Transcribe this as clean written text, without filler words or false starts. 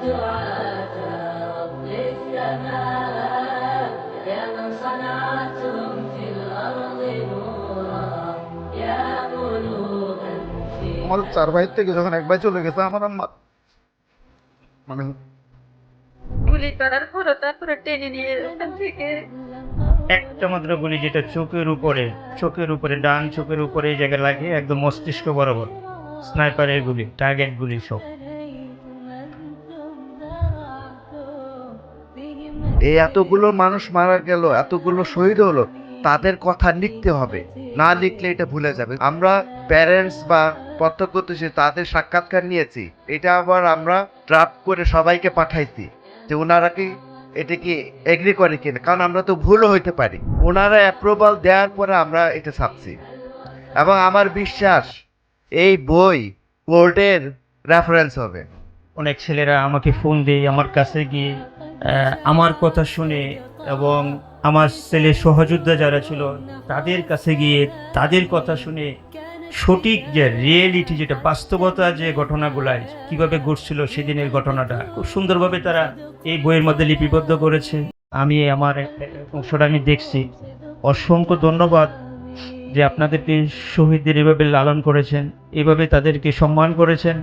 دعاة رب السماء يا من صنعتم في الأرض نورا يا ملوكا في আমাদের 4 ভাইয়ের থেকে যখন এক ভাই চলে গেছে আমার আম্মা মানে গুলি করার পরও তারপরে টেনে নিয়ে ওখান থেকে একটা মাত্র গুলি, যেটা চোখের উপরে ডান চোখের উপরে এই জায়গায় লাগে, একদম মস্তিষ্ক বরাবর। স্নাইপারের গুলি, টার্গেট গুলি সব। এই এতগুলো মানুষ মারা গেল, এতগুলো শহীদ হলো, তাদের কথা লিখতে হবে, না লিখলে এটা ভুলে যাবে। আমরা প্যারেন্টস বা প্রত্যক্ষদর্শী তাদের সাক্ষাৎকার নিয়েছি, এটা আবার আমরা ড্রাফট করে সবাইকে পাঠাইছি যে ওনারা কি এটা কি এগ্রি করে কিনা, কারণ আমরা তো ভুলও হইতে পারি। ওনারা অ্যাপ্রুভাল দেওয়ার পরে আমরা এটা ছাপছি, এবং আমার বিশ্বাস এই বই কোর্টের রেফারেন্স হবে। অনেক ছেলেরা আমাকে ফোন দিয়ে আমার কাছে গিয়ে আমার কথা শুনে, এবং আমার ছেলে সহযোদ্ধা যারা ছিল তাদের কাছে গিয়ে তাদের কথা শুনে সঠিক যে রিয়েলিটি, যেটা বাস্তবতা, যে ঘটনাগুলাই কিভাবে ঘটছিল সেদিনের ঘটনাটা খুব সুন্দরভাবে তারা এই বইয়ের মধ্যে লিপিবদ্ধ করেছে। আমি আমার অংশটা আমি দেখছি। অসংখ্য ধন্যবাদ যে আপনাদেরকে শহীদদের এভাবে লালন করেছেন, এভাবে তাদেরকে সম্মান করেছেন।